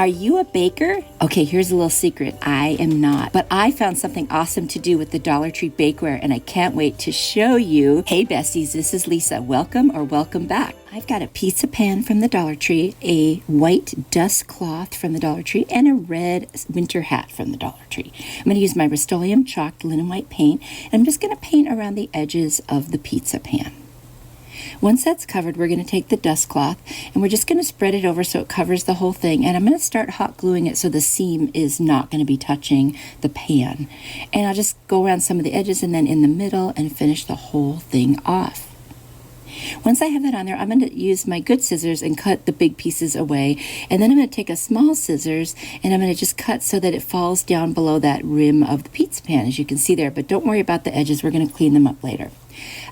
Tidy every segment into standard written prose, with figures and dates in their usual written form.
Are you a baker? Okay, here's a little secret. I am not, but I found something awesome to do with the Dollar Tree Bakeware, and I can't wait to show you. Hey besties, this is Lisa. Welcome or welcome back. I've got a pizza pan from the Dollar Tree, a white dust cloth from the Dollar Tree, and a red winter hat from the Dollar Tree. I'm going to use my Rust-Oleum chalked linen white paint, and I'm just going to paint around the edges of the pizza pan. Once that's covered, we're going to take the dust cloth and we're just going to spread it over so it covers the whole thing. And I'm going to start hot gluing it so the seam is not going to be touching the pan. And I'll just go around some of the edges and then in the middle and finish the whole thing off. Once I have that on there, I'm going to use my good scissors and cut the big pieces away. And then I'm going to take a small scissors and I'm going to just cut so that it falls down below that rim of the pizza pan, as you can see there. But don't worry about the edges. We're going to clean them up later.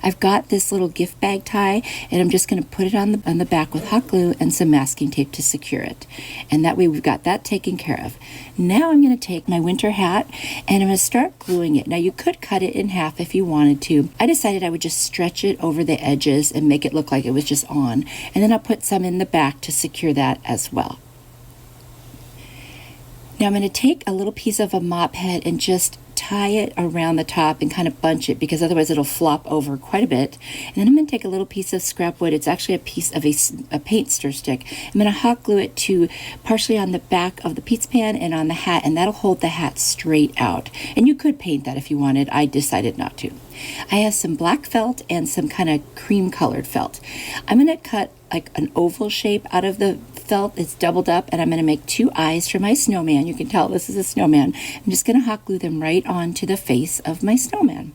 I've got this little gift bag tie, and I'm just going to put it on the back with hot glue and some masking tape to secure it. And that way we've got that taken care of. Now I'm going to take my winter hat and I'm going to start gluing it. Now you could cut it in half if you wanted to. I decided I would just stretch it over the edges and make it look like it was just on. And then I'll put some in the back to secure that as well. Now I'm going to take a little piece of a mop head and just tie it around the top and kind of bunch it, because otherwise it'll flop over quite a bit. And then I'm going to take a little piece of scrap wood. It's actually a piece of a paint stir stick. I'm going to hot glue it to partially on the back of the pizza pan and on the hat, and that'll hold the hat straight out. And you could paint that if you wanted. I decided not to. I have some black felt and some kind of cream colored felt. I'm going to cut like an oval shape out of the felt. It's doubled up, and I'm going to make two eyes for my snowman. You can tell this is a snowman. I'm just going to hot glue them right onto the face of my snowman.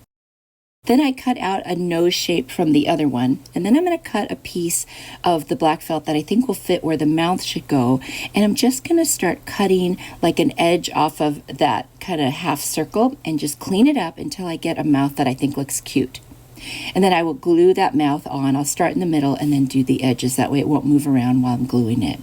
Then I cut out a nose shape from the other one, and then I'm going to cut a piece of the black felt that I think will fit where the mouth should go, and I'm just going to start cutting like an edge off of that kind of half circle and just clean it up until I get a mouth that I think looks cute. And then I will glue that mouth on. I'll start in the middle and then do the edges. That way it won't move around while I'm gluing it.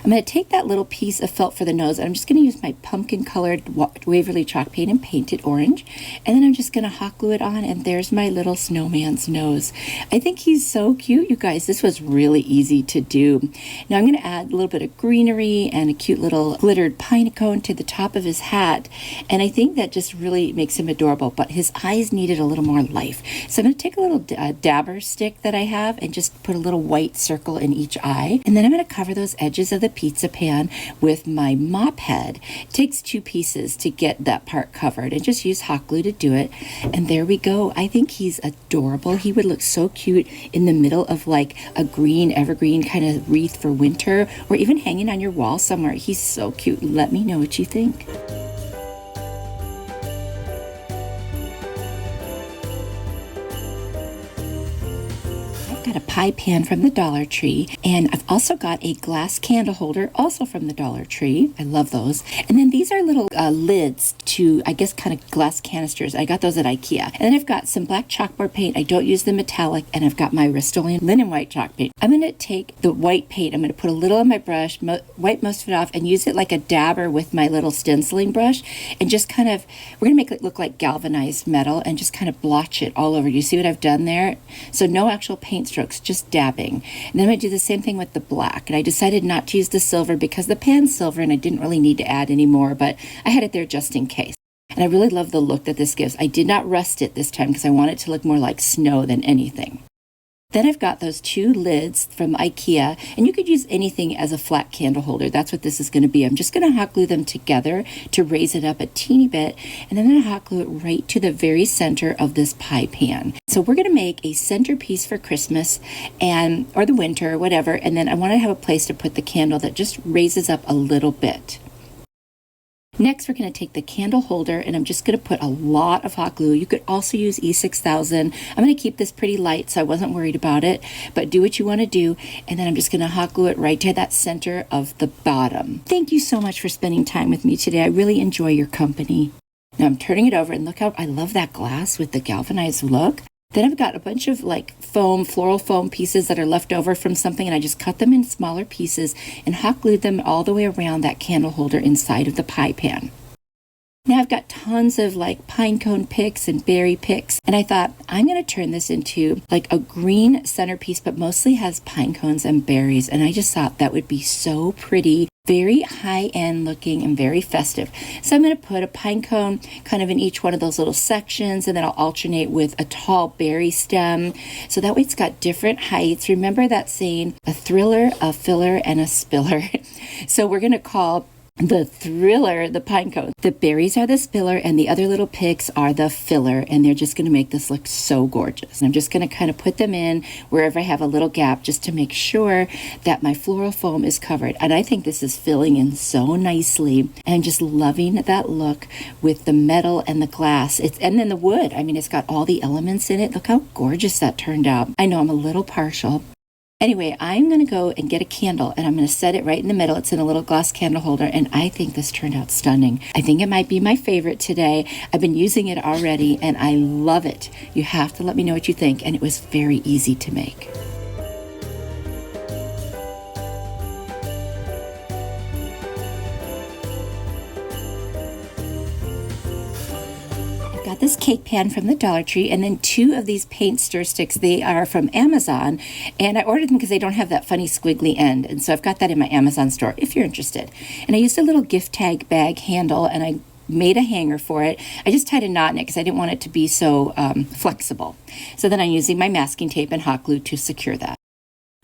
I'm going to take that little piece of felt for the nose, and I'm just going to use my pumpkin colored Waverly chalk paint and paint it orange. And then I'm just going to hot glue it on, and there's my little snowman's nose. I think he's so cute, you guys. This was really easy to do. Now I'm going to add a little bit of greenery and a cute little glittered pine cone to the top of his hat. And I think that just really makes him adorable, but his eyes needed a little more life. So I'm going to take a little dabber stick that I have and just put a little white circle in each eye. And then I'm going to cover those edges of the pizza pan with my mop head. It takes two pieces to get that part covered, and just use hot glue to do it. And there we go. I think he's adorable. He would look so cute in the middle of like a green evergreen kind of wreath for winter, or even hanging on your wall somewhere. He's so cute. Let me know what you think. Got a pie pan from the Dollar Tree, and I've also got a glass candle holder also from the Dollar Tree. I love those. And then these are little lids to, I guess, kind of glass canisters. I got those at IKEA. And then I've got some black chalkboard paint. I don't use the metallic, and I've got my Rust-Oleum linen white chalk paint. I'm going to take the white paint. I'm going to put a little on my brush, wipe most of it off, and use it like a dabber with my little stenciling brush, and just kind of, we're going to make it look like galvanized metal and just kind of blotch it all over. You see what I've done there? So no actual paint strokes, just dabbing. And then I'm going to do the same thing with the black. And I decided not to use the silver because the pan's silver and I didn't really need to add any more, but I had it there just in case. And I really love the look that this gives. I did not rust it this time because I want it to look more like snow than anything. Then I've got those two lids from IKEA, and you could use anything as a flat candle holder. That's what this is going to be. I'm just going to hot glue them together to raise it up a teeny bit, and then I'm going to hot glue it right to the very center of this pie pan. So we're going to make a centerpiece for Christmas or the winter or whatever, and then I want to have a place to put the candle that just raises up a little bit. Next, we're going to take the candle holder, and I'm just going to put a lot of hot glue. You could also use E6000. I'm going to keep this pretty light, so I wasn't worried about it, but do what you want to do. And then I'm just going to hot glue it right to that center of the bottom. Thank you so much for spending time with me today. I really enjoy your company. Now I'm turning it over, and look how I love that glass with the galvanized look. Then I've got a bunch of like floral foam pieces that are left over from something, and I just cut them in smaller pieces and hot glued them all the way around that candle holder inside of the pie pan. Now I've got tons of like pine cone picks and berry picks, and I thought I'm going to turn this into like a green centerpiece, but mostly has pine cones and berries, and I just thought that would be so pretty, very high-end looking and very festive. So I'm going to put a pine cone kind of in each one of those little sections, and then I'll alternate with a tall berry stem, so that way it's got different heights. Remember that saying, a thriller, a filler, and a spiller. So we're going to call the thriller, the pine cone. The berries are the spiller, and the other little picks are the filler, and they're just going to make this look so gorgeous. And I'm just going to kind of put them in wherever I have a little gap, just to make sure that my floral foam is covered. And I think this is filling in so nicely, and I'm just loving that look with the metal and the glass. And then the wood. I mean, it's got all the elements in it. Look how gorgeous that turned out. I know I'm a little partial. Anyway, I'm going to go and get a candle, and I'm going to set it right in the middle. It's in a little glass candle holder, and I think this turned out stunning. I think it might be my favorite today. I've been using it already, and I love it. You have to let me know what you think, and it was very easy to make. Got this cake pan from the Dollar Tree, and then 2 of these paint stir sticks. They are from Amazon, and I ordered them because they don't have that funny squiggly end, and so I've got that in my Amazon store if you're interested. And I used a little gift tag bag handle, and I made a hanger for it. I just tied a knot in it because I didn't want it to be so flexible. So then I'm using my masking tape and hot glue to secure that.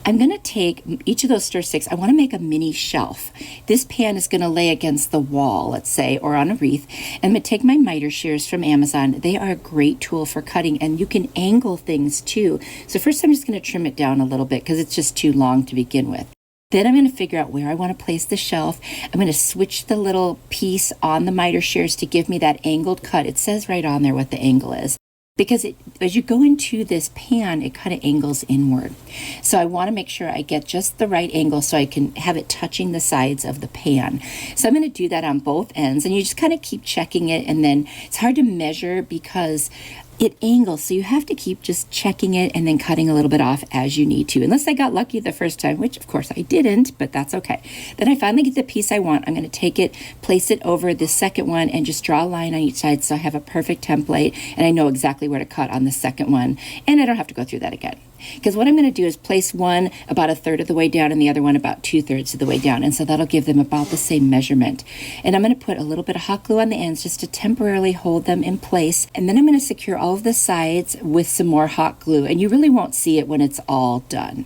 I'm going to take each of those stir sticks. I want to make a mini shelf. This pan is going to lay against the wall, let's say, or on a wreath. I'm going to take my miter shears from Amazon. They are a great tool for cutting, and you can angle things too. So first I'm just going to trim it down a little bit because it's just too long to begin with. Then I'm going to figure out where I want to place the shelf. I'm going to switch the little piece on the miter shears to give me that angled cut. It says right on there what the angle is, because as you go into this pan, it kind of angles inward. So I want to make sure I get just the right angle so I can have it touching the sides of the pan. So I'm going to do that on both ends, and you just kind of keep checking it, and then it's hard to measure because it angles, so you have to keep just checking it and then cutting a little bit off as you need to, unless I got lucky the first time, which of course I didn't, but that's okay. Then I finally get the piece I want. I'm going to take it, place it over the second one, and just draw a line on each side so I have a perfect template, and I know exactly where to cut on the second one, and I don't have to go through that again. Because what I'm going to do is place one about 1/3 of the way down and the other one about 2/3 of the way down, and so that'll give them about the same measurement. And I'm going to put a little bit of hot glue on the ends just to temporarily hold them in place, and then I'm going to secure all of the sides with some more hot glue, and you really won't see it when it's all done.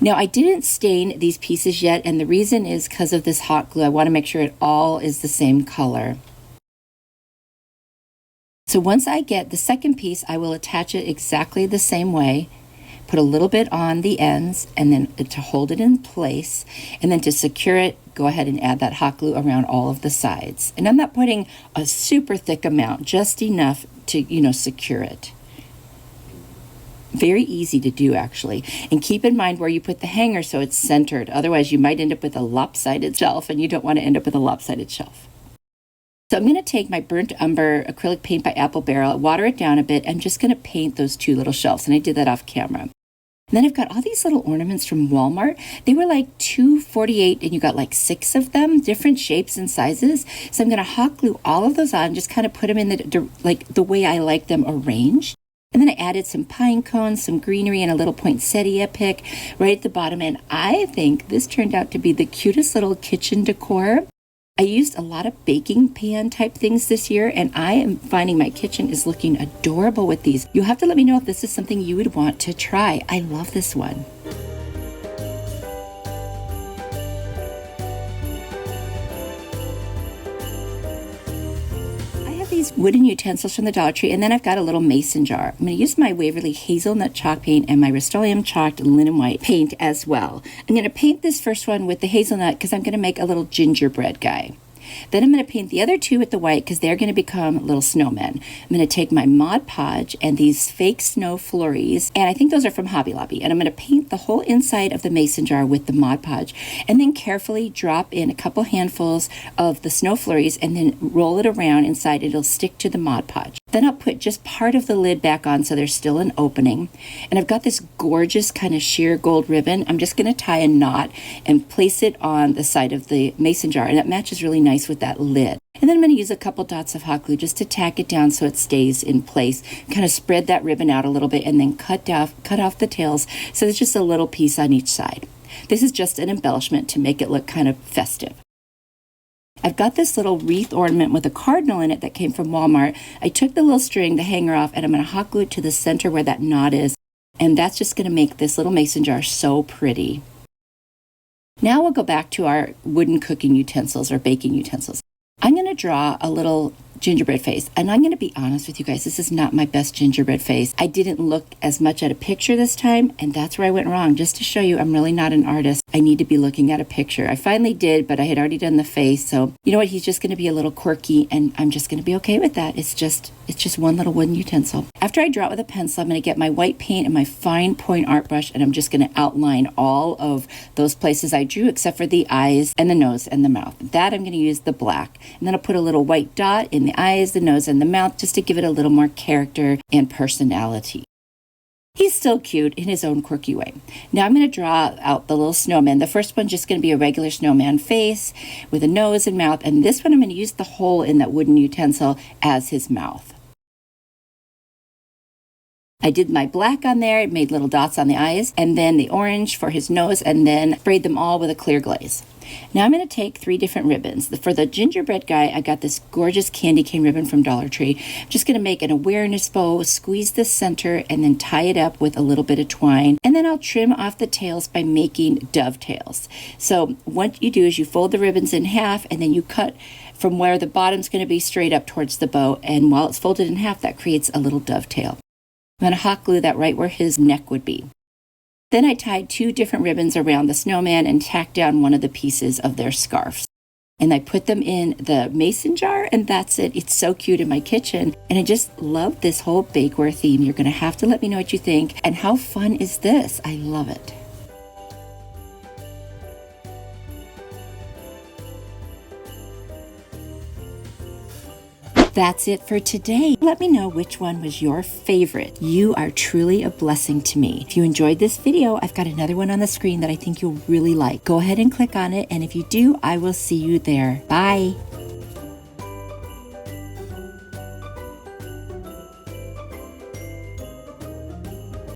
Now, I didn't stain these pieces yet, and the reason is because of this hot glue. I want to make sure it all is the same color. So once I get the second piece, I will attach it exactly the same way, put a little bit on the ends, and then to hold it in place, and then to secure it, go ahead and add that hot glue around all of the sides. And I'm not putting a super thick amount, just enough to, secure it. Very easy to do, actually. And keep in mind where you put the hanger so it's centered. Otherwise, you might end up with a lopsided shelf, and you don't want to end up with a lopsided shelf. So I'm going to take my burnt umber acrylic paint by Apple Barrel, water it down a bit. I'm just going to paint those 2 little shelves, and I did that off camera. And then I've got all these little ornaments from Walmart. They were like $2.48, and you got like 6 of them, different shapes and sizes. So I'm going to hot glue all of those on, just kind of put them in the way I like them arranged. And then I added some pine cones, some greenery, and a little poinsettia pick right at the bottom. And I think this turned out to be the cutest little kitchen decor. I used a lot of baking pan type things this year, and I am finding my kitchen is looking adorable with these. You'll have to let me know if this is something you would want to try. I love this one. These wooden utensils from the Dollar Tree, and then I've got a little mason jar. I'm going to use my Waverly hazelnut chalk paint and my Rust-Oleum chalked linen white paint as well. I'm going to paint this first one with the hazelnut because I'm going to make a little gingerbread guy. Then I'm going to paint the other 2 with the white because they're going to become little snowmen. I'm going to take my Mod Podge and these fake snow flurries, and I think those are from Hobby Lobby, and I'm going to paint the whole inside of the mason jar with the Mod Podge, and then carefully drop in a couple handfuls of the snow flurries and then roll it around inside. It'll stick to the Mod Podge. Then I'll put just part of the lid back on so there's still an opening. And I've got this gorgeous kind of sheer gold ribbon. I'm just going to tie a knot and place it on the side of the mason jar, and it matches really nice with that lid. And then I'm going to use a couple dots of hot glue just to tack it down so it stays in place. Kind of spread that ribbon out a little bit and then cut off the tails so there's just a little piece on each side. This is just an embellishment to make it look kind of festive. I've got this little wreath ornament with a cardinal in it that came from Walmart. I took the little string, the hanger off, and I'm going to hot glue it to the center where that knot is. And that's just going to make this little mason jar so pretty. Now we'll go back to our wooden cooking utensils or baking utensils. I'm going to draw a little gingerbread face. And I'm going to be honest with you guys, this is not my best gingerbread face. I didn't look as much at a picture this time, and that's where I went wrong. Just to show you, I'm really not an artist. I need to be looking at a picture. I finally did, but I had already done the face. So you know what? He's just going to be a little quirky, and I'm just going to be okay with that. It's just one little wooden utensil. After I draw it with a pencil, I'm going to get my white paint and my fine point art brush, and I'm just going to outline all of those places I drew except for the eyes and the nose and the mouth. That I'm going to use the black. And then I'll put a little white dot in the eyes, the nose, and the mouth just to give it a little more character and personality. He's still cute in his own quirky way. Now I'm going to draw out the little snowman. The first one's just going to be a regular snowman face with a nose and mouth, and this one I'm going to use the hole in that wooden utensil as his mouth. I did my black on there, it made little dots on the eyes, and then the orange for his nose, and then sprayed them all with a clear glaze. Now I'm going to take 3 different ribbons. For the gingerbread guy, I got this gorgeous candy cane ribbon from Dollar Tree. I'm just going to make an awareness bow, squeeze the center, and then tie it up with a little bit of twine. And then I'll trim off the tails by making dovetails. So what you do is you fold the ribbons in half, and then you cut from where the bottom's going to be straight up towards the bow. And while it's folded in half, that creates a little dovetail. I'm going to hot glue that right where his neck would be. Then I tied 2 different ribbons around the snowman and tacked down one of the pieces of their scarves. And I put them in the mason jar, and that's it. It's so cute in my kitchen. And I just love this whole bakeware theme. You're going to have to let me know what you think. And how fun is this? I love it. That's it for today. Let me know which one was your favorite. You are truly a blessing to me. If you enjoyed this video, I've got another one on the screen that I think you'll really like. Go ahead and click on it, and if you do, I will see you there. Bye.